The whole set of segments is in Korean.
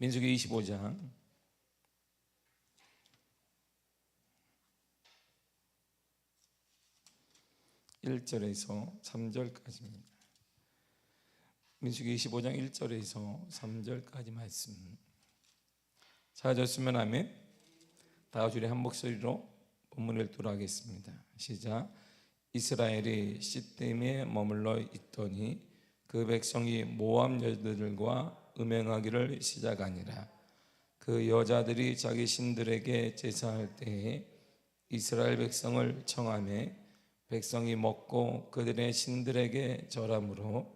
민수기 25장 1절에서 3절까지입니다. 민수기 25장 1절에서 3절까지 말씀 찾아졌으면 아멘. 다 같이 한 목소리로 본문을 읽도록하겠습니다. 시작. 이스라엘이 시딤에 머물러 있더니 그 백성이 모압 여자들과 음행하기를 시작하니라. 그 여자들이 자기 신들에게 제사할 때에 이스라엘 백성을 청하며 백성이 먹고 그들의 신들에게 절함으로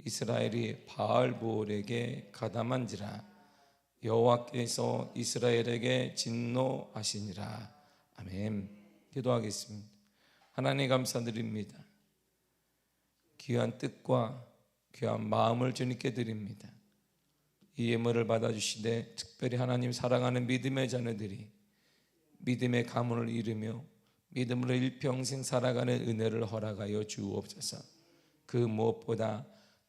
이스라엘이 바알보올에게 가담한지라. 여호와께서 이스라엘에게 진노하시니라. 아멘. 기도하겠습니다. 하나님 감사드립니다. 귀한 뜻과 귀한 마음을 주님께 드립니다. 이 예물을 받아주시되 특별히 하나님 사랑하는 믿음의 자녀들이 믿음의 가문을 이루며 믿음으로 일평생 살아가는 은혜를 허락하여 주옵소서. 그 무엇보다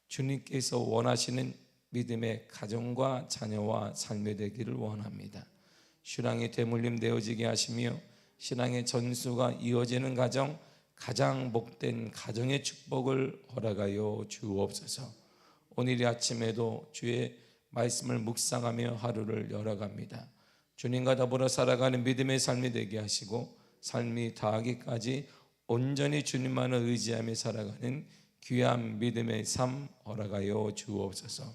주님께서 원하시는 믿음의 가정과 자녀와 삶이 되기를 원합니다. 신앙이 되물림 되어지게 하시며 신앙의 전수가 이어지는 가정, 가장 복된 가정의 축복을 허락하여 주옵소서. 오늘 이 아침에도 주의 말씀을 묵상하며 하루를 열어갑니다. 주님과 더불어 살아가는 믿음의 삶이 되게 하시고 삶이 다하기까지 온전히 주님만을 의지하며 살아가는 귀한 믿음의 삶 허락하여 주옵소서.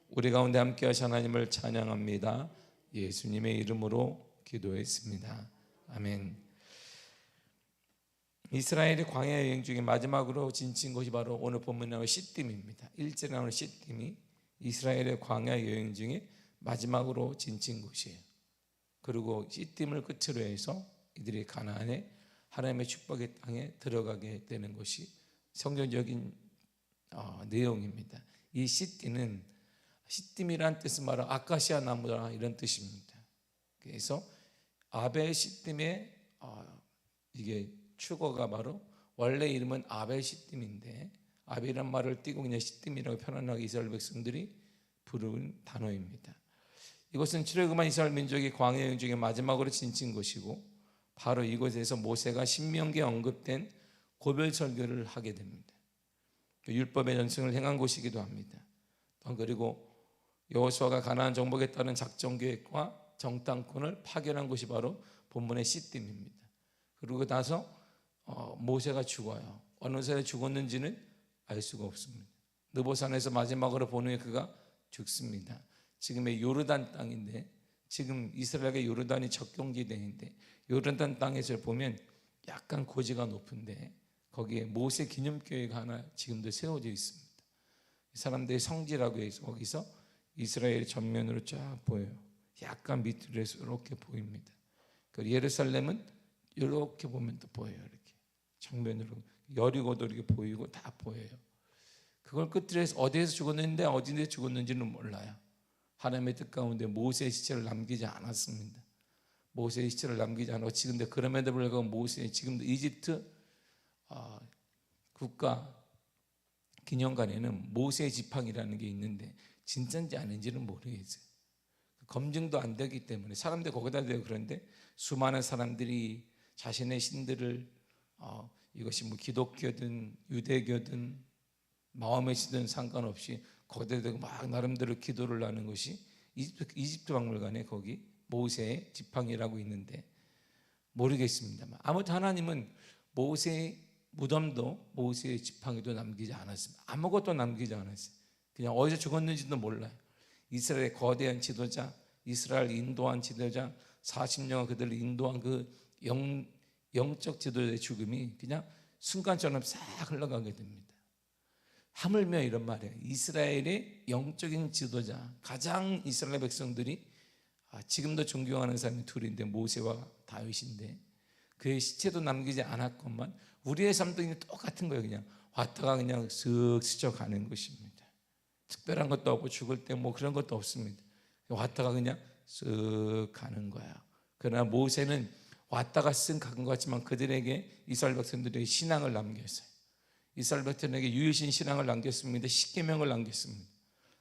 우리 가운데 함께 하신 하나님을 찬양합니다. 예수님의 이름으로 기도했습니다. 아멘. 이스라엘의 광야 여행 중에 마지막으로 지친 곳이 바로 오늘 본문에 나오는 시딤입니다. 1절에 나오는 시딤이 이스라엘의 광야 여행 중에 마지막으로 지친 곳이에요. 그리고 시딤을 끝으로 해서 이들이 가나안의 하나님의 축복의 땅에 들어가게 되는 것이 성경적인 내용입니다. 이 시딤이란 뜻은 바로 아카시아 나무다 이런 뜻입니다. 그래서 아벨 시딤의 이게 추거가 바로 원래 이름은 아벨 시딤인데 아벨이란 말을 띄고 그냥 시딤이라고 편안하게 이스라엘 백성들이 부르는 단어입니다. 이것은 출애굽한 이스라엘 민족이 광야 여행 중에 마지막으로 지친 곳이고 바로 이곳에서 모세가 신명기에 언급된 고별 설교를 하게 됩니다. 율법의 전승을 행한 곳이기도 합니다. 그리고 여호수아가 가나안 정복에 따른 작전 계획과 정탐꾼을 파견한 곳이 바로 본문의 시딤입니다. 그리고 나서 모세가 죽어요. 어느 살에 죽었는지는 알 수가 없습니다. 느보산에서 마지막으로 본 후에 그가 죽습니다. 지금의 요르단 땅인데 지금 이스라엘과 요르단이 적경지대인데 요르단 땅에서 보면 약간 고지가 높은데 거기에 모세 기념교회가 하나 지금도 세워져 있습니다. 사람들의 성지라고 해서 거기서 이스라엘의 전면으로 쫙 보여요. 약간 밑으로 해서 이렇게 보입니다. 그리고 예루살렘은 이렇게 보면 또 보여요. 이렇게 정면으로 여리고도 이렇게 보이고 다 보여요. 그걸 끝으로 해서 어디에서 죽었는데 어디에 죽었는지는 몰라요. 하나님의 뜻 가운데 모세의 시체를 남기지 않았습니다. 모세의 시체를 남기지 않았고 지금도 그럼에도 불구하고 모세의 지금도 이집트 국가 기념관에는 모세의 지팡이라는 게 있는데 진짜인지 아닌지는 모르겠어요. 검증도 안 되기 때문에 사람들이 거기다 대고 그런데 수많은 사람들이 자신의 신들을 이것이 뭐 기독교든 유대교든 마호메시든 상관없이 거기다 대고 막 나름대로 기도를 하는 것이 이집트 박물관에 거기 모세의 지팡이라고 있는데 모르겠습니다만 아무튼 하나님은 모세의 무덤도 모세의 지팡이도 남기지 않았습니다. 아무것도 남기지 않았어요. 그냥 어디서 죽었는지도 몰라요. 이스라엘의 거대한 지도자, 이스라엘 인도한 지도자, 40년간 그들을 인도한 그 영적 지도자의 죽음이 그냥 순간처럼 싹 흘러가게 됩니다. 하물며 이런 말이에요. 이스라엘의 영적인 지도자, 가장 이스라엘 백성들이 지금도 존경하는 사람이 둘인데 모세와 다윗인데 그의 시체도 남기지 않았건만 우리의 삶도 똑같은 거예요. 그냥 왔다가 그냥 쓱 스쳐가는 것입니다. 특별한 것도 없고 죽을 때 뭐 그런 것도 없습니다. 왔다가 그냥 쓱 가는 거야. 그러나 모세는 왔다가 쓱 간 것 같지만 그들에게 이스라엘 백성들에게 신앙을 남겼어요. 이스라엘 백성에게 유일신 신앙을 남겼습니다. 십계명을 남겼습니다.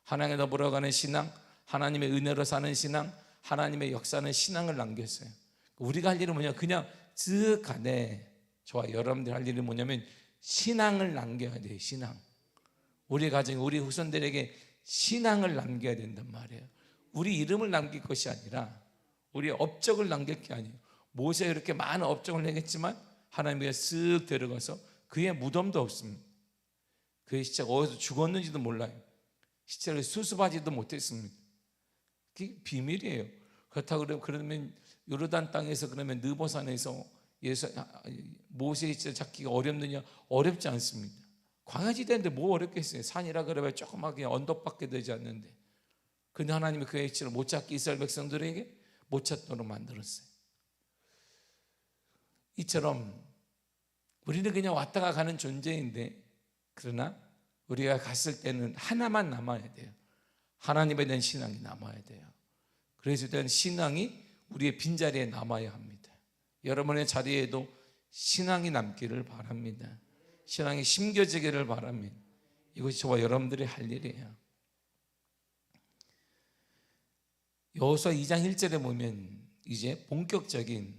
하나님과 더불어가는 신앙, 하나님의 은혜로 사는 신앙, 하나님의 역사는 신앙을 남겼어요. 우리가 할 일은 뭐냐? 그냥 쓱 가네. 저와 여러분들 할 일은 뭐냐면 신앙을 남겨야 돼요. 신앙. 우리 가정, 우리 후손들에게 신앙을 남겨야 된단 말이에요. 우리 이름을 남길 것이 아니라 우리의 업적을 남길 게 아니에요. 모세가 이렇게 많은 업적을 내겠지만 하나님이 쓱 데려가서 그의 무덤도 없습니다. 그의 시체가 어디서 죽었는지도 몰라요. 시체를 수습하지도 못했습니다. 그게 비밀이에요. 그렇다고 그러면 요르단 땅에서 그러면 느보산에서 모세의 시체 찾기가 어렵느냐? 어렵지 않습니다. 광야지대인데 뭐 어렵겠어요. 산이라 그러면 조그맣게 언덕밖에 되지 않는데, 근데 하나님이 그의 시체를 못 찾게 이스라엘 백성들에게 못 찾도록 만들었어요. 이처럼 우리는 그냥 왔다가 가는 존재인데, 그러나 우리가 갔을 때는 하나만 남아야 돼요. 하나님에 대한 신앙이 남아야 돼요. 그래서 대한 신앙이 우리의 빈자리에 남아야 합니다. 여러분의 자리에도 신앙이 남기를 바랍니다. 신앙이 심겨지기를 바랍니다. 이것이 저와 여러분들이 할 일이에요. 여호수아 2장 1절에 보면 이제 본격적인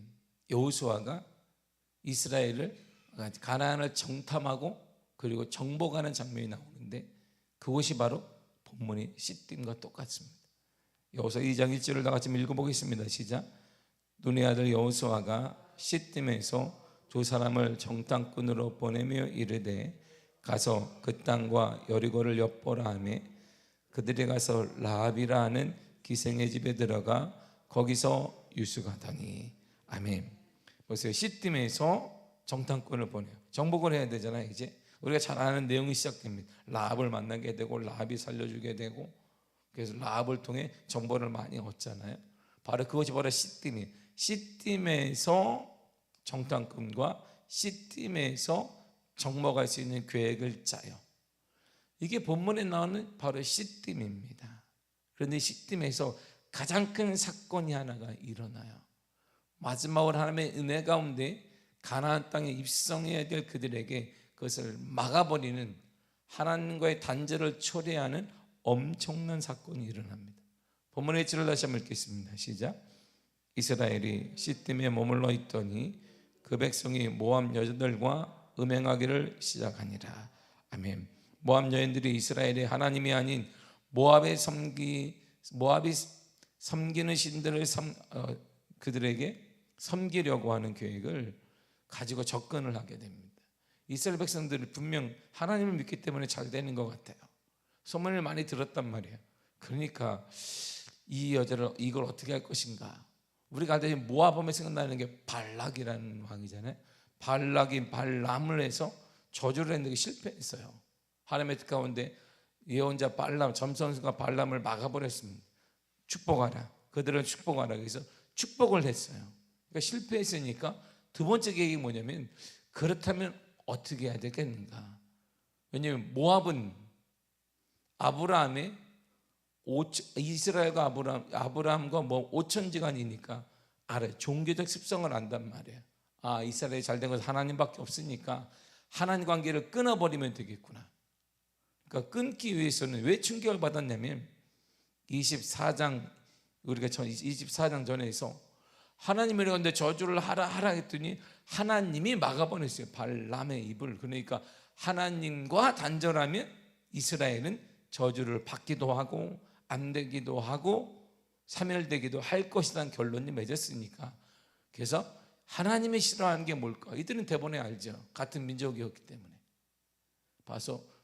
여호수아가 이스라엘을 가나안을 정탐하고 그리고 정복하는 장면이 나오는데, 그것이 바로 본문의 시딤과 똑같습니다. 여호수아 2장 1절을 다 같이 읽어보겠습니다. 시작. 눈의 아들 여호수아가 시딤에서 두 사람을 정탐꾼으로 보내며 이르되 가서 그 땅과 여리고를 엿보라 하며 그들이 가서 라합이라 하는 기생의 집에 들어가 거기서 유숙하더니. 아멘. 보세요. 시딤에서 정탐꾼을 보내요. 정복을 해야 되잖아요. 이제 우리가 잘 아는 내용이 시작됩니다. 라합을 만나게 되고 라합이 살려주게 되고, 그래서 라합을 통해 정보를 많이 얻잖아요. 바로 그것이 바로 시딤이에요. 시딤에서 정탐꾼과 시딤에서 정복할 수 있는 계획을 짜요. 이게 본문에 나오는 바로 시딤입니다. 그런데 시딤에서 가장 큰 사건이 하나가 일어나요. 마지막으로 하나님의 은혜 가운데 가나안 땅에 입성해야 될 그들에게 그것을 막아버리는, 하나님과의 단절을 초래하는 엄청난 사건이 일어납니다. 본문의 질을 다시 한번 읽겠습니다. 시작. 이스라엘이 시딤에 머물러 있더니 그 백성이 모압 여자들과 음행하기를 시작하니라. 아멘. 모압 여인들이 이스라엘의 하나님이 아닌 모압이 섬기는 신들을 그들에게 섬기려고 하는 계획을 가지고 접근을 하게 됩니다. 이스라엘 백성들이 분명 하나님을 믿기 때문에 잘 되는 것 같아요. 소문을 많이 들었단 말이에요. 그러니까 이 여자를 이걸 어떻게 할 것인가. 우리가 알다시피 모압 하면 생각나는 게 발락이라는 왕이잖아요. 발락이 발람을 해서 저주를 했는데 실패했어요. 하나님의 뜻 가운데 예언자 발람, 점선수가 발람을 막아버렸습니다. 축복하라. 그들은 축복하라. 그래서 축복을 했어요. 그러니까 실패했으니까 두 번째 계획이 뭐냐면, 그렇다면 어떻게 해야 되겠는가. 왜냐하면 모압은 아브라함의 이스라엘과 아브라함과 뭐 5천지간이니까 알아요. 종교적 습성을 안단 말이에요. 아, 이스라엘이 잘된 것은 하나님밖에 없으니까 하나님 관계를 끊어버리면 되겠구나. 그러니까 끊기 위해서는 왜 충격을 받았냐면 24장, 우리가 24장 전에서 하나님이 그런데 저주를 하라 했더니 하나님이 막아버렸어요. 발람의 입을. 그러니까 하나님과 단절하면 이스라엘은 저주를 받기도 하고 안 되기도 하고 사멸되기도 할 것이라는 결론이 맺었으니까. 그래서 하나님이 싫어하는 게 뭘까? 이들은 대본에 알죠. 같은 민족이었기 때문에.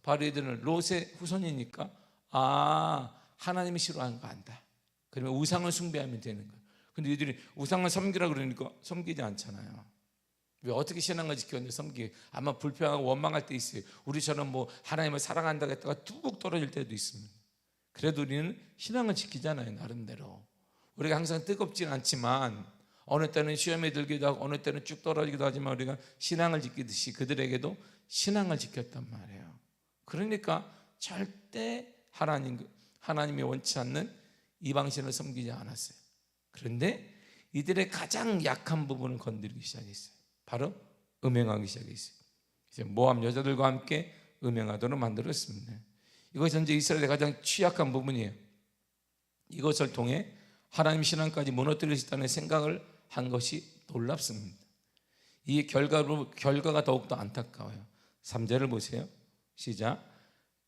바로 이들은 롯의 후손이니까 하나님이 싫어하는 거 안다. 그러면 우상을 숭배하면 되는 거예요. 근데 이들이 우상을 섬기라 그러니까 섬기지 않잖아요. 왜 어떻게 신앙을 지켰는데 섬기게? 아마 불평하고 원망할 때 있어요. 우리처럼 뭐 하나님을 사랑한다고 했다가 뚝 떨어질 때도 있습니다. 그래도 우리는 신앙을 지키잖아요. 나름대로. 우리가 항상 뜨겁지는 않지만 어느 때는 시험에 들기도 하고 어느 때는 쭉 떨어지기도 하지만 우리가 신앙을 지키듯이 그들에게도 신앙을 지켰단 말이에요. 그러니까 절대 하나님이 원치 않는 이방신을 섬기지 않았어요. 그런데 이들의 가장 약한 부분을 건드리기 시작했어요. 바로 음행하기 시작했어요. 이제 모압 여자들과 함께 음행하도록 만들었습니다. 이것이 현재 이스라엘의 가장 취약한 부분이에요. 이것을 통해 하나님 신앙까지 무너뜨릴 수 있다는 생각을 한 것이 놀랍습니다. 이 결과가 더욱더 안타까워요. 3절을 보세요. 시작.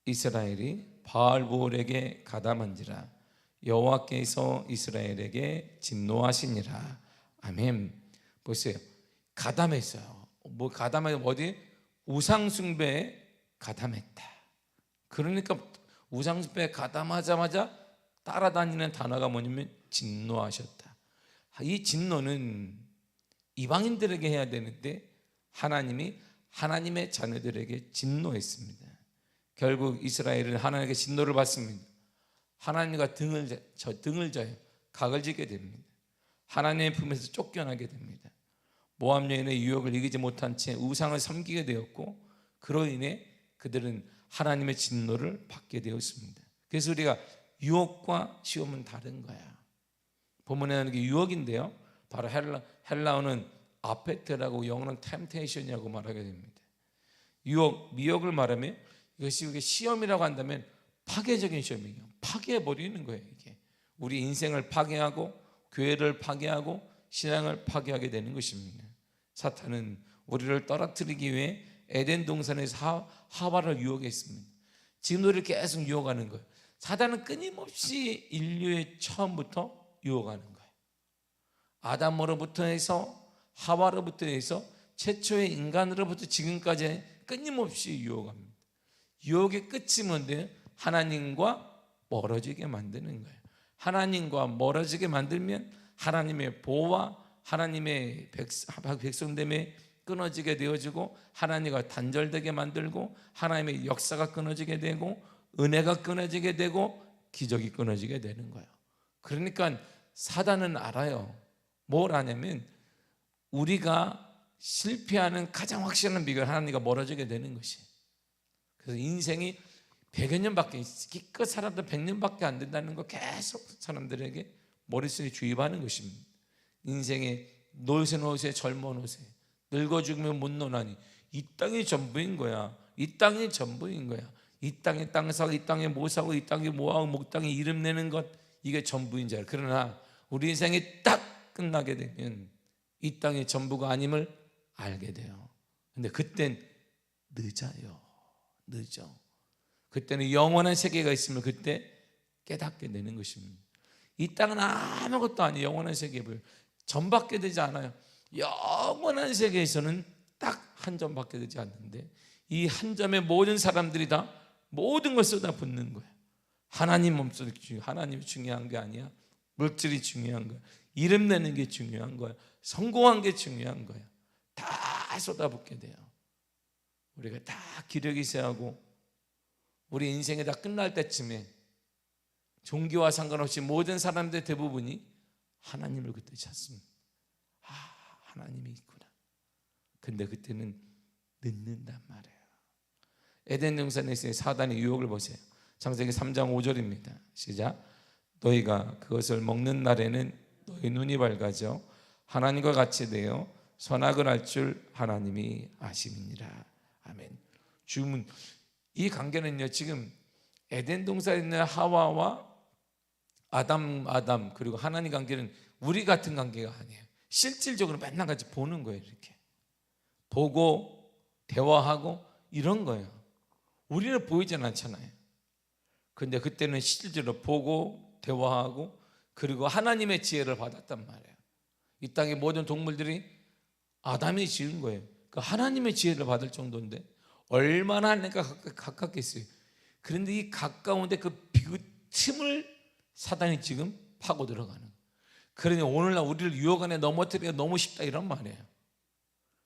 이스라엘이 바알보올에게 가담한지라 여호와께서 이스라엘에게 진노하시니라. 아멘. 보세요. 가담했어요. 뭐 가담하면 어디? 우상숭배에 가담했다. 그러니까 우상숭배에 가담하자마자 따라다니는 단어가 뭐냐면 진노하셨다. 이 진노는 이방인들에게 해야 되는데 하나님이 하나님의 자녀들에게 진노했습니다. 결국 이스라엘은 하나님께 진노를 받습니다. 하나님과 등을 져요. 각을 지게 됩니다. 하나님의 품에서 쫓겨나게 됩니다. 모압 여인의 유혹을 이기지 못한 채 우상을 섬기게 되었고, 그로 인해 그들은 하나님의 진노를 받게 되었습니다. 그래서 우리가 유혹과 시험은 다른 거야. 본문에 나오는 게 유혹인데요, 바로 헬라어는 아페트라고, 영어는 템테이션이라고 말하게 됩니다. 유혹, 미혹을 말하면 이것이 시험이라고 한다면 파괴적인 시험이에요. 파괴해버리는 거예요. 이게 우리 인생을 파괴하고 교회를 파괴하고 신앙을 파괴하게 되는 것입니다. 사탄은 우리를 떨어뜨리기 위해 에덴 동산에서 하와를 유혹했습니다. 지금도 우리를 계속 유혹하는 거예요. 사탄은 끊임없이 인류의 처음부터 유혹하는 거예요. 아담으로부터 해서 하와로부터 해서 최초의 인간으로부터 지금까지 끊임없이 유혹합니다. 유혹의 끝이 뭔데요? 하나님과 멀어지게 만드는 거예요. 하나님과 멀어지게 만들면 하나님의 보호와 하나님의 백성됨에 끊어지게 되어지고, 하나님과 단절되게 만들고, 하나님의 역사가 끊어지게 되고, 은혜가 끊어지게 되고, 기적이 끊어지게 되는 거예요. 그러니까 사단은 알아요. 뭘 아냐면 우리가 실패하는 가장 확실한 비결, 하나님과 멀어지게 되는 것이. 그래서 인생이 100여 년밖에, 기껏 살아도 100년밖에 안 된다는 거 계속 사람들에게 머릿속에 주입하는 것입니다. 인생의 노세 젊어 노세, 늙어 죽으면 못 노나니, 이 땅이 전부인 거야. 이 땅이 전부인 거야. 이 땅에 땅 사고, 이 땅에 뭐 사고, 이 땅에 뭐하고, 목땅에 이름 내는 것, 이게 전부인 줄 알아요. 그러나 우리 인생이 딱 끝나게 되면 이 땅이 전부가 아님을 알게 돼요. 근데 그땐 늦어요. 늦어. 그때는 영원한 세계가 있으면 그때 깨닫게 되는 것입니다. 이 땅은 아무것도 아니에요. 영원한 세계를 점받게 되지 않아요. 영원한 세계에서는 딱 한 점밖에 되지 않는데, 이 한 점에 모든 사람들이 다 모든 걸 쏟아붓는 거예요. 하나님 몸소리, 하나님이 중요한 게 아니야. 물질이 중요한 거야. 이름 내는 게 중요한 거야. 성공한 게 중요한 거야. 다 쏟아붓게 돼요. 우리가 다 기력이 세하고 우리 인생이 다 끝날 때쯤에 종교와 상관없이 모든 사람들 대부분이 하나님을 그때 찾습니다. 하나님이 있구나. 근데 그때는 늦는단 말이에요. 에덴 동산에서의 사단의 유혹을 보세요. 창세기 3장 5절입니다. 시작. 너희가 그것을 먹는 날에는 너희 눈이 밝아져 하나님과 같이 되어 선악을 알 줄 하나님이 아심이니라. 아멘. 주문, 이 관계는요, 지금 에덴 동산에 있는 하와와 아담 그리고 하나님 관계는 우리 같은 관계가 아니에요. 실질적으로 맨날 같이 보는 거예요. 이렇게 보고 대화하고 이런 거예요. 우리는 보이진 않잖아요. 근데 그때는 실질적으로 보고 대화하고, 그리고 하나님의 지혜를 받았단 말이에요. 이 땅의 모든 동물들이 아담이 지은 거예요. 그 하나님의 지혜를 받을 정도인데 얼마나 하나님과 가깝겠어요. 그런데 이 가까운데 그 틈을 사단이 지금 파고 들어가는 거예요. 그러니 오늘날 우리를 유혹 안에 넘어뜨리기가 너무 쉽다, 이런 말이에요.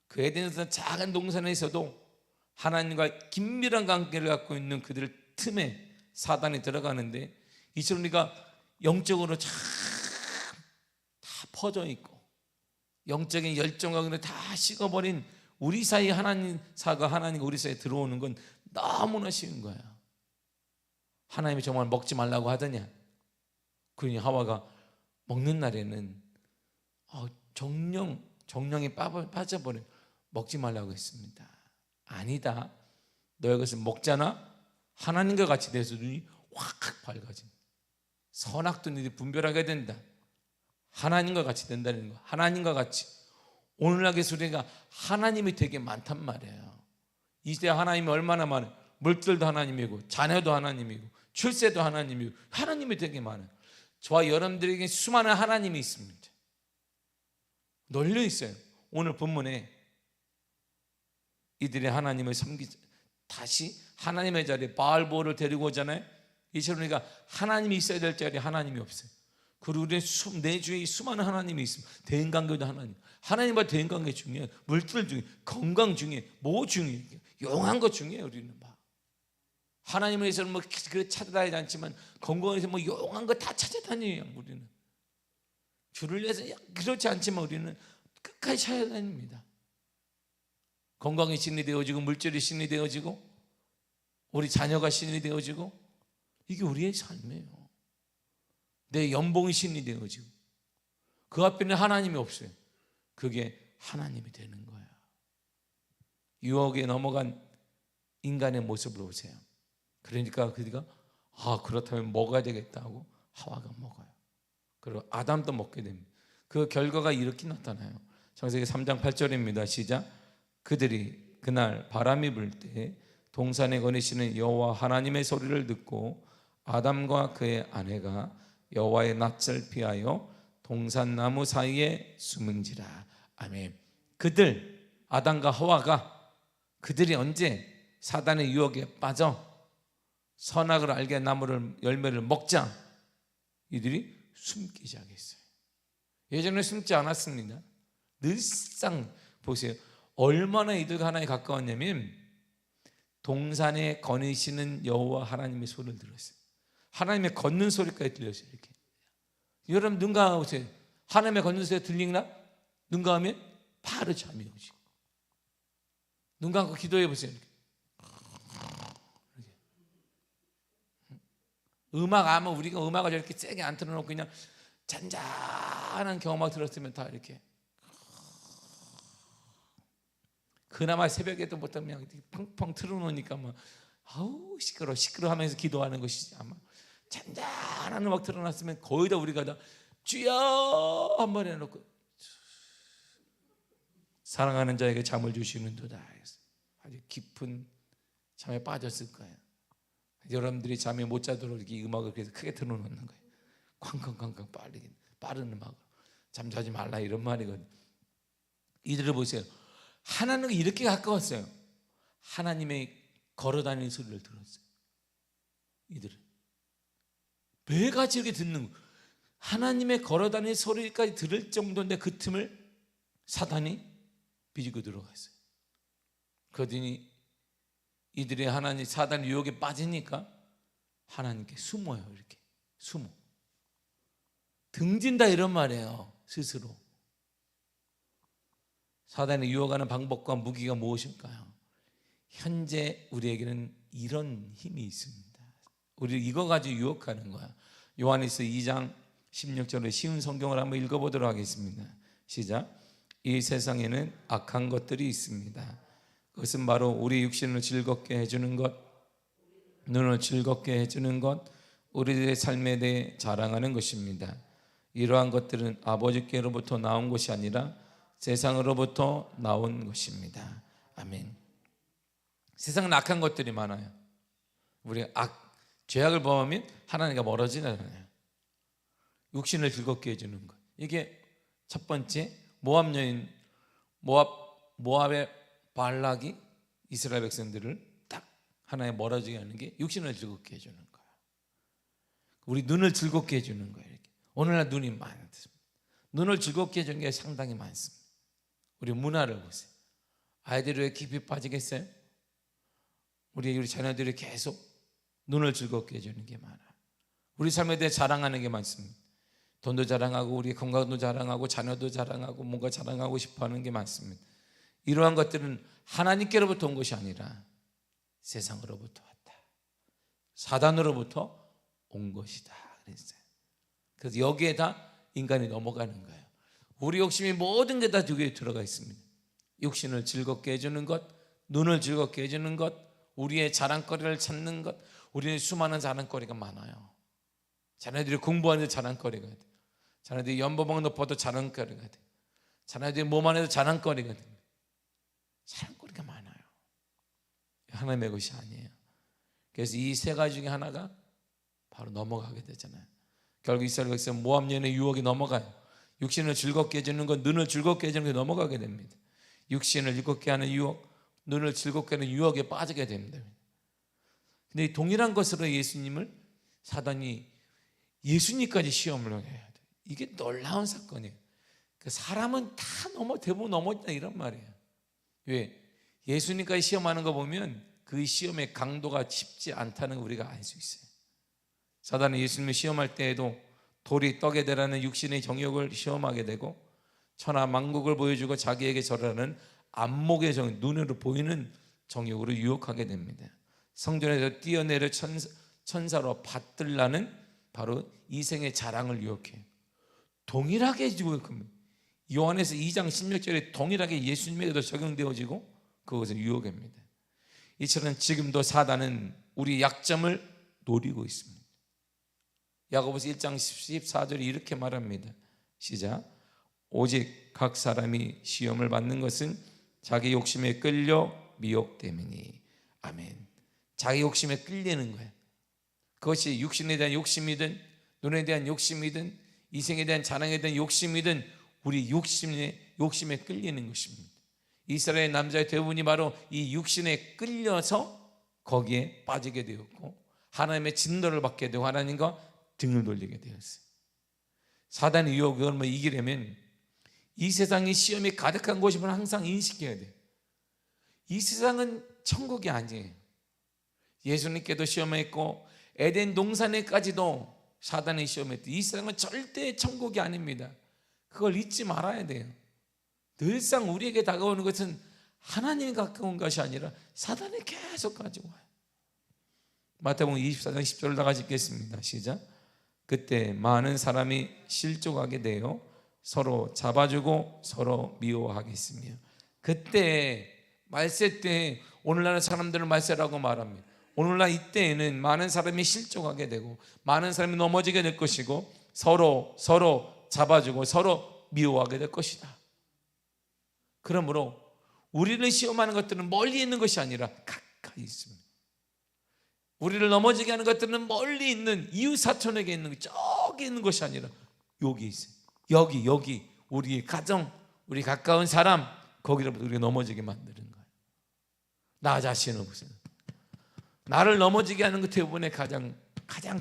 그 에덴에서 작은 동산에서도 하나님과 긴밀한 관계를 갖고 있는 그들 틈에 사단이 들어가는데, 이처럼 우리가 영적으로 참 다 퍼져 있고 영적인 열정과 다 식어버린 우리 사이 하나님과 우리 사이에 들어오는 건 너무나 쉬운 거예요. 하나님이 정말 먹지 말라고 하더냐? 그러니 하와가 먹는 날에는 정령이 빠져버려 먹지 말라고 했습니다. 아니다. 너희 것을 먹잖아? 하나님과 같이 돼서 눈이 확 밝아집니다. 선악도 너희들이 분별하게 된다. 하나님과 같이 된다는 거. 하나님과 같이. 오늘날의 소리가 하나님이 되게 많단 말이에요. 이 시대 하나님이 얼마나 많아요. 물들도 하나님이고 자녀도 하나님이고 출세도 하나님이고 하나님이 되게 많아요. 저와 여러분들에게 수많은 하나님이 있습니다. 널려 있어요. 오늘 본문에 이들이 하나님을 다시 하나님의 자리에 바알보를 데리고 오잖아요. 이처럼 우리가 하나님이 있어야 될 자리에 하나님이 없어요. 그리고 우리 내 주위에 수많은 하나님이 있습니다. 대인관계도 하나님과 대인관계 중에, 물질 중에, 건강 중에, 뭐 중에, 용한 것 중에 우리는 막 하나님을 위해서는 뭐 찾아다니지 않지만 건강에서 뭐 용한 거 다 찾아다녀요. 우리는 주를 위해서 그렇지 않지만 우리는 끝까지 찾아다닙니다. 건강이 신이 되어지고 물질이 신이 되어지고 우리 자녀가 신이 되어지고 이게 우리의 삶이에요. 내 연봉이 신이 되어지고 그 앞에는 하나님이 없어요. 그게 하나님이 되는 거예요. 유혹에 넘어간 인간의 모습을 보세요. 그러니까 그가 그렇다면 먹어야 되겠다 하고 하와가 먹어요. 그리고 아담도 먹게 됩니다. 그 결과가 이렇게 나타나요. 창세기 3장 8절입니다. 시작. 그들이 그날 바람이 불 때 동산에 거니시는 여호와 하나님의 소리를 듣고 아담과 그의 아내가 여호와의 낯을 피하여 동산나무 사이에 숨은지라. 아멘. 그들 아담과 하와가 그들이 언제 사단의 유혹에 빠져 선악을 알게 나무를 열매를 먹자 이들이 숨기 시작했어요. 예전에 숨지 않았습니다. 늘상 보세요. 얼마나 이들과 하나님에 가까웠냐면 동산에 거니시는 여호와 하나님의 소리를 들었어요. 하나님의 걷는 소리까지 들렸어요. 이렇게. 여러분 눈 감아보세요. 하나님의 걷는 소리 들리나? 눈 감으면 바로 잠이 오지. 눈 감고 기도해 보세요. 음악 아마 우리가 음악을 이렇게 세게 안 틀어놓고 그냥 잔잔한 경음악 들었으면 다 이렇게 그나마 새벽에도 못하면 그냥 펑펑 틀어놓으니까 막 아우 시끄러 하면서 기도하는 것이지. 아마 잔잔한 음악 틀어놨으면 거의 다 우리가 다 주여 한번 해놓고 사랑하는 자에게 잠을 주시는도다 아주 깊은 잠에 빠졌을 거예요. 여러분들이 잠이 못 자도록 이렇게 음악을 그래서 크게 틀어놓는 거예요. 쾅쾅쾅쾅 빠른 음악으로 잠자지 말라 이런 말이거든요. 이들을 보세요. 하나님과 이렇게 가까웠어요. 하나님의 걸어다니는 소리를 들었어요. 이들은 매가지 이렇게 듣는 거예요. 하나님의 걸어다니는 소리까지 들을 정도인데 그 틈을 사단이 비집고 들어갔어요. 그러더니 이들이 하나님 사단 유혹에 빠지니까 하나님께 숨어요. 이렇게 숨어 등진다 이런 말이에요. 스스로. 사단이 유혹하는 방법과 무기가 무엇일까요? 현재 우리에게는 이런 힘이 있습니다. 우리 이거 가지고 유혹하는 거야. 요한일서 2장 16절의 쉬운 성경을 한번 읽어보도록 하겠습니다. 시작. 이 세상에는 악한 것들이 있습니다. 그것은 바로 우리 육신을 즐겁게 해주는 것, 눈을 즐겁게 해주는 것, 우리들의 삶에 대해 자랑하는 것입니다. 이러한 것들은 아버지께로부터 나온 것이 아니라 세상으로부터 나온 것입니다. 아멘. 세상은 악한 것들이 많아요. 우리가 죄악을 범하면 하나님과 멀어지잖아요. 육신을 즐겁게 해주는 것. 이게 첫 번째. 모압 여인 모압의 발락이 이스라엘 백성들을 딱 하나에 멀어지게 하는 게 육신을 즐겁게 해주는 거예요. 우리 눈을 즐겁게 해주는 거예요. 이렇게. 오늘날 눈이 많습니다. 눈을 즐겁게 해주는 게 상당히 많습니다. 우리 문화를 보세요. 아이들이 왜 깊이 빠지겠어요? 우리 자녀들이 계속 눈을 즐겁게 해주는 게 많아요. 우리 삶에 대해 자랑하는 게 많습니다. 돈도 자랑하고 우리 건강도 자랑하고 자녀도 자랑하고 뭔가 자랑하고 싶어하는 게 많습니다. 이러한 것들은 하나님께로부터 온 것이 아니라 세상으로부터 왔다. 사단으로부터 온 것이다 그랬어요. 그래서 여기에 다 인간이 넘어가는 거예요. 우리 욕심이 모든 게 다 여기에 들어가 있습니다. 육신을 즐겁게 해주는 것, 눈을 즐겁게 해주는 것, 우리의 자랑거리를 찾는 것. 우리는 수많은 자랑거리가 많아요. 자녀들이 공부하는데 자랑거리가 돼. 자녀들이 연봉만 높아도 자랑거리가 돼. 자녀들이 뭐만 해도 자랑거리가 됩니다. 자랑거리가 많아요. 하나님의 것이 아니에요. 그래서 이 세 가지 중에 하나가 바로 넘어가게 되잖아요. 결국 이스라엘 백성은 모압년의 유혹이 넘어가요. 육신을 즐겁게 해주는 것, 눈을 즐겁게 해주는 게 넘어가게 됩니다. 육신을 즐겁게 하는 유혹, 눈을 즐겁게 하는 유혹에 빠지게 됩니다. 근데 이 동일한 것으로 예수님을 사단이 예수님까지 시험을 해야 돼요. 이게 놀라운 사건이에요. 사람은 다 대부분 넘어진다 이런 말이에요. 왜? 예수님까지 시험하는 거 보면 그 시험의 강도가 쉽지 않다는 걸 우리가 알 수 있어요. 사단은 예수님을 시험할 때에도 돌이 떡에 대라는 육신의 정욕을 시험하게 되고 천하 만국을 보여주고 자기에게 절하는 안목의 정, 눈으로 보이는 정욕으로 유혹하게 됩니다. 성전에서 뛰어내려 천사로 받들라는 바로 이생의 자랑을 유혹해요. 동일하게 유혹합니다. 요한에서 2장 16절에 동일하게 예수님에게도 적용되어지고 그것은 유혹입니다. 이처럼 지금도 사단은 우리 약점을 노리고 있습니다. 야고보서 1장 14절이 이렇게 말합니다. 시작. 오직 각 사람이 시험을 받는 것은 자기 욕심에 끌려 미혹됨이니. 아멘. 자기 욕심에 끌리는 거예요. 그것이 육신에 대한 욕심이든 눈에 대한 욕심이든 이생에 대한 자랑에 대한 욕심이든 우리 욕심에 끌리는 것입니다. 이스라엘 남자의 대부분이 바로 이 육신에 끌려서 거기에 빠지게 되었고 하나님의 진노를 받게 되고 하나님과 등을 돌리게 되었어요. 사단의 유혹을 이기려면 이 세상에 시험이 가득한 곳임을 항상 인식해야 돼요. 이 세상은 천국이 아니에요. 예수님께도 시험했고 에덴 동산에까지도 사단이 시험했대. 이 세상은 절대 천국이 아닙니다. 그걸 잊지 말아야 돼요. 늘상 우리에게 다가오는 것은 하나님이 가까운 것이 아니라 사단이 계속 가지고 와요. 마태복음 24장 10절을 다 같이 읽겠습니다. 시작. 그때 많은 사람이 실족하게 되어 서로 잡아주고 서로 미워하겠으며. 그때 말세 때 오늘날 사람들은 말세라고 말합니다. 오늘날 이때에는 많은 사람이 실족하게 되고 많은 사람이 넘어지게 될 것이고 서로 잡아주고 서로 미워하게 될 것이다. 그러므로 우리를 시험하는 것들은 멀리 있는 것이 아니라 가까이 있습니다. 우리를 넘어지게 하는 것들은 멀리 있는 이웃사촌에게 있는 저기 있는 것이 아니라 여기 있어요. 여기 우리 가정, 우리 가까운 사람, 거기로부터 우리가 넘어지게 만드는 거예요. 나 자신을 보세요. 나를 넘어지게 하는 것 대부분의 가장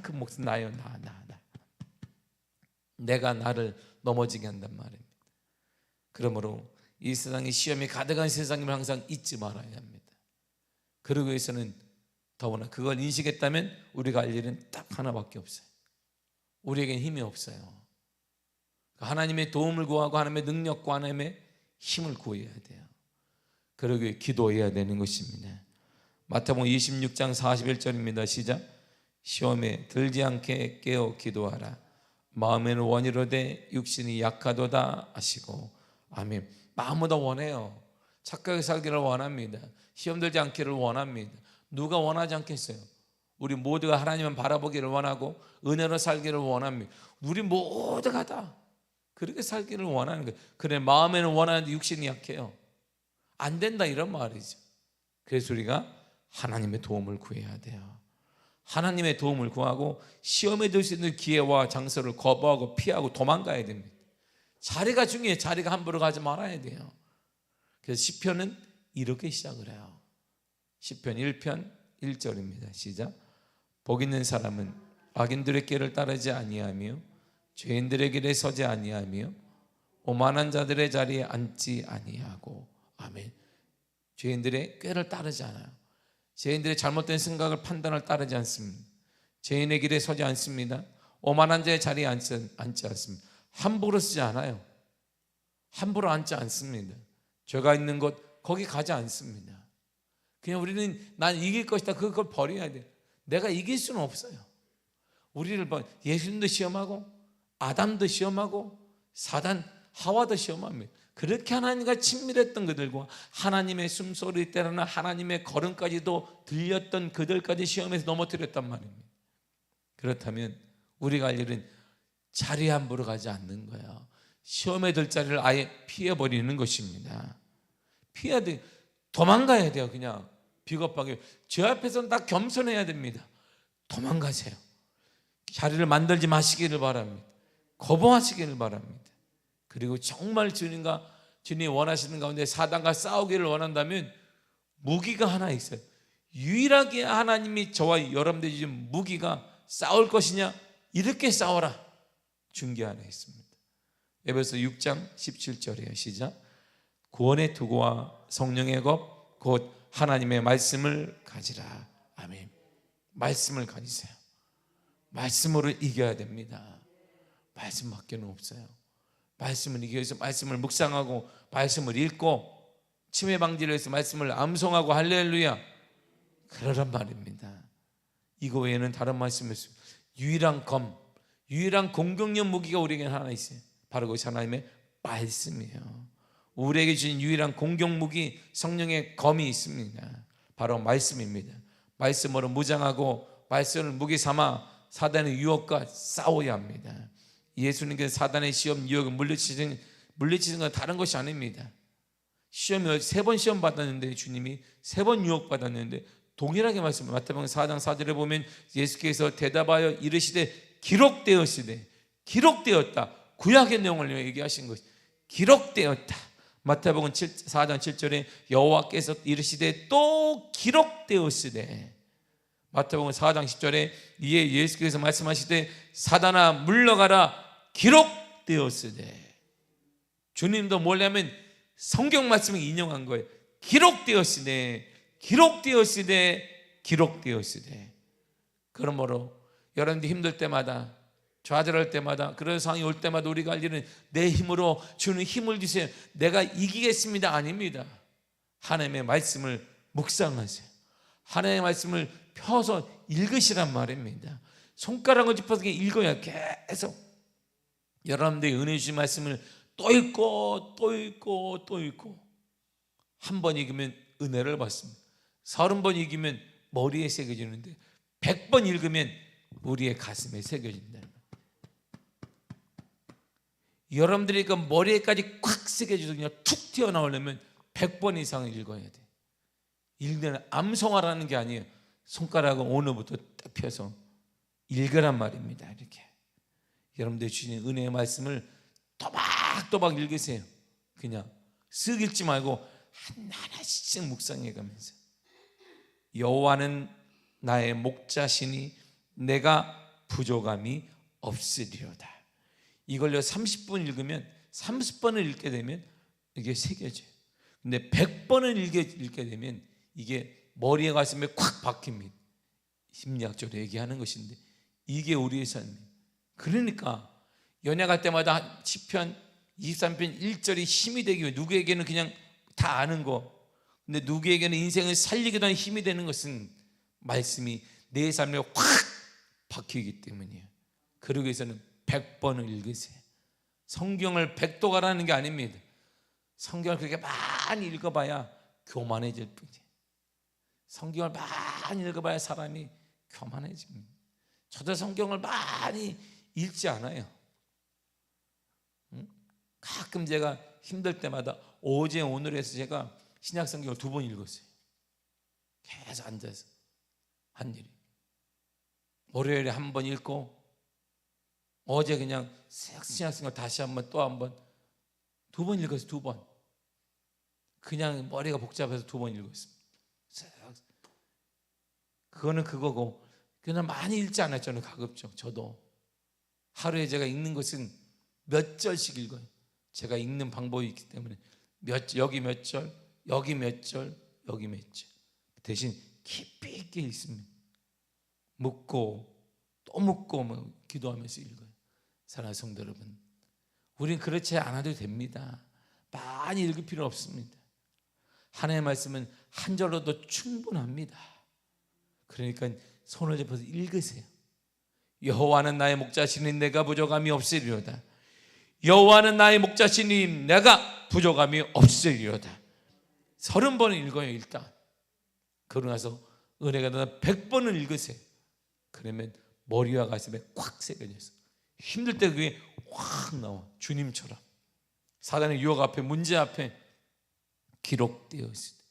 큰 몫은 나예요. 나. 내가 나를 넘어지게 한단 말입니다. 그러므로 이 세상에 시험이 가득한 세상임을 항상 잊지 말아야 합니다. 그러기 위해서는 더구나 그걸 인식했다면 우리가 할 일은 딱 하나밖에 없어요. 우리에겐 힘이 없어요. 하나님의 도움을 구하고 하나님의 능력과 하나님의 힘을 구해야 돼요. 그러기 위해 기도해야 되는 것입니다. 마태복음 26장 41절입니다. 시작. 시험에 들지 않게 깨어 기도하라. 마음에는 원이로되 육신이 약하도다 하시고. 아멘. 마음보다 원해요. 착하게 살기를 원합니다. 시험 들지 않기를 원합니다. 누가 원하지 않겠어요? 우리 모두가 하나님을 바라보기를 원하고 은혜로 살기를 원합니다. 우리 모두가 다 그렇게 살기를 원하는 거예요. 그래 마음에는 원하는데 육신이 약해요. 안 된다 이런 말이죠. 그래서 우리가 하나님의 도움을 구해야 돼요. 하나님의 도움을 구하고 시험에 들 수 있는 기회와 장소를 거부하고 피하고 도망가야 됩니다. 자리가 중요해요. 자리가 함부로 가지 말아야 돼요. 그래서 시편은 이렇게 시작을 해요. 시편 1편 1절입니다. 시작. 복 있는 사람은 악인들의 길을 따르지 아니하며 죄인들의 길에 서지 아니하며 오만한 자들의 자리에 앉지 아니하고. 아멘. 죄인들의 꾀를 따르지 않아요. 죄인들의 잘못된 생각을 판단을 따르지 않습니다. 죄인의 길에 서지 않습니다. 오만한 자의 자리에 앉지 않습니다. 함부로 쓰지 않아요. 함부로 앉지 않습니다. 죄가 있는 곳 거기 가지 않습니다. 그냥 우리는 난 이길 것이다 그걸 버려야 돼요. 내가 이길 수는 없어요. 우리를 예수님도 시험하고 아담도 시험하고 사단 하와도 시험합니다. 그렇게 하나님과 친밀했던 그들과 하나님의 숨소리 때로는 하나님의 걸음까지도 들렸던 그들까지 시험에서 넘어뜨렸단 말입니다. 그렇다면 우리가 할 일은 자리에 함부로 가지 않는 거예요. 시험에 들 자리를 아예 피해버리는 것입니다. 피해야 돼. 도망가야 돼요. 그냥 비겁하게. 제 앞에서는 다 겸손해야 됩니다. 도망가세요. 자리를 만들지 마시기를 바랍니다. 거부하시기를 바랍니다. 그리고 정말 주님이 원하시는 가운데 사단과 싸우기를 원한다면 무기가 하나 있어요. 유일하게 하나님이 저와 여러분들이 주신 무기가 싸울 것이냐? 이렇게 싸워라. 준 게 하나 있습니다. 에베소 6장 17절이에요. 시작. 구원의 투구와 성령의 겁 곧 하나님의 말씀을 가지라. 아멘. 말씀을 가지세요. 말씀으로 이겨야 됩니다. 말씀밖에는 없어요. 말씀을 이기기 위해서 말씀을 묵상하고 말씀을 읽고 치매 방지를 위해서 말씀을 암송하고 할렐루야 그러란 말입니다. 이거 외에는 다른 말씀이 없습니다. 유일한 검, 유일한 공격력 무기가 우리에게 하나 있어요. 바로 그것이 하나님의 말씀이에요. 우리에게 주신 유일한 공격 무기 성령의 검이 있습니다. 바로 말씀입니다. 말씀으로 무장하고 말씀을 무기 삼아 사단의 유혹과 싸워야 합니다. 예수님께서 사단의 시험 유혹을 물리치신 건 다른 것이 아닙니다. 시험을 3번 시험 받았는데 주님이 3번 유혹 받았는데 동일하게 말씀 마태복음 4장 4절에 보면 예수께서 대답하여 이르시되 기록되었으되 기록되었다. 구약의 내용을 얘기하신 것이 기록되었다. 마태복음 4장 7절에 여호와께서 이르시되 또 기록되었으되 마태복음 4장 10절에 이에 예수께서 말씀하시되 사단아 물러가라 기록되었으되 주님도 뭐냐면 성경 말씀을 인용한 거예요. 기록되었으되 기록되었으되 기록되었으되 그러므로 여러분들 힘들 때마다 좌절할 때마다 그런 상황이 올 때마다 우리가 할 일은 내 힘으로 주는 힘을 주세요. 내가 이기겠습니다. 아닙니다. 하나님의 말씀을 묵상하세요. 하나님의 말씀을 펴서 읽으시란 말입니다. 손가락을 짚어서 읽어야 계속 여러분들의 은혜 주신 말씀을 또 읽고 또 읽고 또 읽고 한 번 읽으면 은혜를 받습니다. 30번 읽으면 머리에 새겨지는데 100번 읽으면 우리의 가슴에 새겨진다. 여러분들이 그 머리에까지 콱 새겨져서 그냥 툭 튀어나오려면 100번 이상을 읽어야 돼. 읽는 암송하라는 게 아니에요. 손가락은 오늘부터 딱 펴서 읽으란 말입니다. 이렇게 여러분들 주신 은혜의 말씀을 또박또박 읽으세요. 그냥 쓱 읽지 말고 하나씩 묵상해 가면서 여호와는 나의 목자시니 내가 부족함이 없으리로다. 이걸요 30분 읽으면 30번을 읽게 되면 이게 새겨져요. 근데 100번을 읽게 되면 이게 머리에 가슴에 콱 박힙니다. 심리학적으로 얘기하는 것인데 이게 우리의 삶이에요. 그러니까 연약할 때마다 시편 23편 1절이 힘이 되기 위해 누구에게는 그냥 다 아는 거 근데 누구에게는 인생을 살리기도 하는 힘이 되는 것은 말씀이 내 삶에 확 박히기 때문이에요. 그러기 위해서는 100번을 읽으세요. 성경을 100도가라는 게 아닙니다. 성경을 그렇게 많이 읽어봐야 교만해질 뿐이에요. 성경을 많이 읽어봐야 사람이 교만해집니다. 저도 성경을 많이 읽지 않아요. 가끔 제가 힘들 때마다 어제 오늘 해서 제가 신약 성경을 2번 읽었어요. 계속 앉아서 한 일이. 월요일에 1번 읽고 어제 그냥 신약 성경 다시 한번 또 한번 2번 읽었어요. 2번. 그냥 머리가 복잡해서 2번 읽었습니다. 그거는 그거고 그냥 많이 읽지 않아요. 저는 가급적 저도 하루에 제가 읽는 것은 몇 절씩 읽어요. 제가 읽는 방법이 있기 때문에 여기 몇 절, 여기 몇 절, 여기 몇 절. 대신 깊이 있게 읽습니다. 묻고 또 묻고 기도하면서 읽어요. 사랑하는 성도 여러분, 우린 그렇지 않아도 됩니다. 많이 읽을 필요 없습니다. 하나님의 말씀은 한 절로도 충분합니다. 그러니까 손을 짚어서 읽으세요. 여호와는 나의 목자시니 내가 부족함이 없으리로다. 여호와는 나의 목자시니 내가 부족함이 없으리로다. 30번을 읽어요. 일단 그러고 나서 은혜가 나서 100번을 읽으세요. 그러면 머리와 가슴에 콱 새겨져 있어. 힘들 때 그게 확 나와. 주님처럼 사단의 유혹 앞에, 문제 앞에 기록되어 있을 때,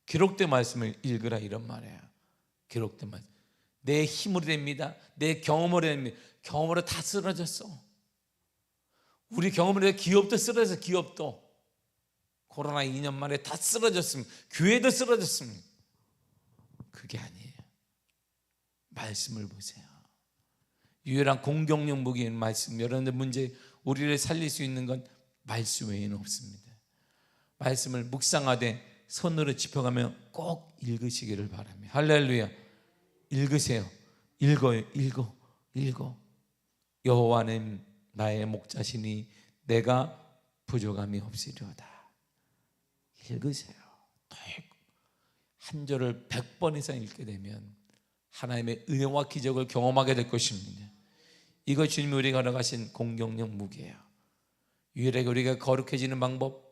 기록된 말씀을 읽으라 이런 말이에요. 기록된 말씀. 내 힘으로 됩니다. 내 경험으로 됩니다. 경험으로 다 쓰러졌어. 우리 경험으로 기업도 쓰러져서, 기업도 코로나 2년 만에 다 쓰러졌습니다. 교회도 쓰러졌습니다. 그게 아니에요. 말씀을 보세요. 유일한 공격력 무기인 말씀. 여러분들 문제, 우리를 살릴 수 있는 건 말씀 외에는 없습니다. 말씀을 묵상하되 손으로 짚어가며 꼭 읽으시기를 바랍니다. 할렐루야. 읽으세요. 읽어요. 읽어. 여호와는 나의 목자시니 내가 부족함이 없으리로다. 읽으세요. 한 절을 100번 이상 읽게 되면 하나님의 은혜와 기적을 경험하게 될 것입니다. 이거 주님이 우리가 허락하신 공격력 무기예요. 유일하게 우리가 거룩해지는 방법,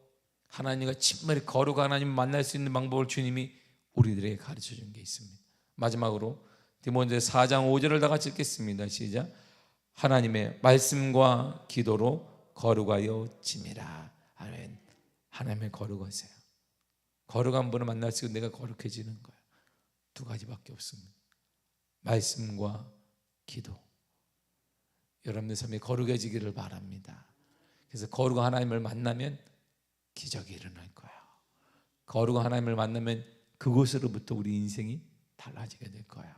하나님과 친밀히 거룩한 하나님 만날 수 있는 방법을 주님이 우리들에게 가르쳐 준 게 있습니다. 마지막으로 디모데전서 4장 5절을 다 같이 읽겠습니다. 시작. 하나님의 말씀과 기도로 거룩하여 지미라. 아멘. 하나님의 거룩하세요. 거룩한 분을 만날 수 있는 내가 거룩해지는 거예요. 두 가지밖에 없습니다. 말씀과 기도. 여러분의 삶이 거룩해지기를 바랍니다. 그래서 거룩한 하나님을 만나면 기적이 일어날 거예요. 거룩한 하나님을 만나면 그곳으로부터 우리 인생이 달라지게 될 거예요.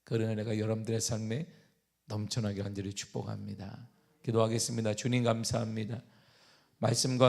그러나 내가 여러분들의 삶에 넘쳐나게 간절히 축복합니다. 기도하겠습니다. 주님 감사합니다. 말씀과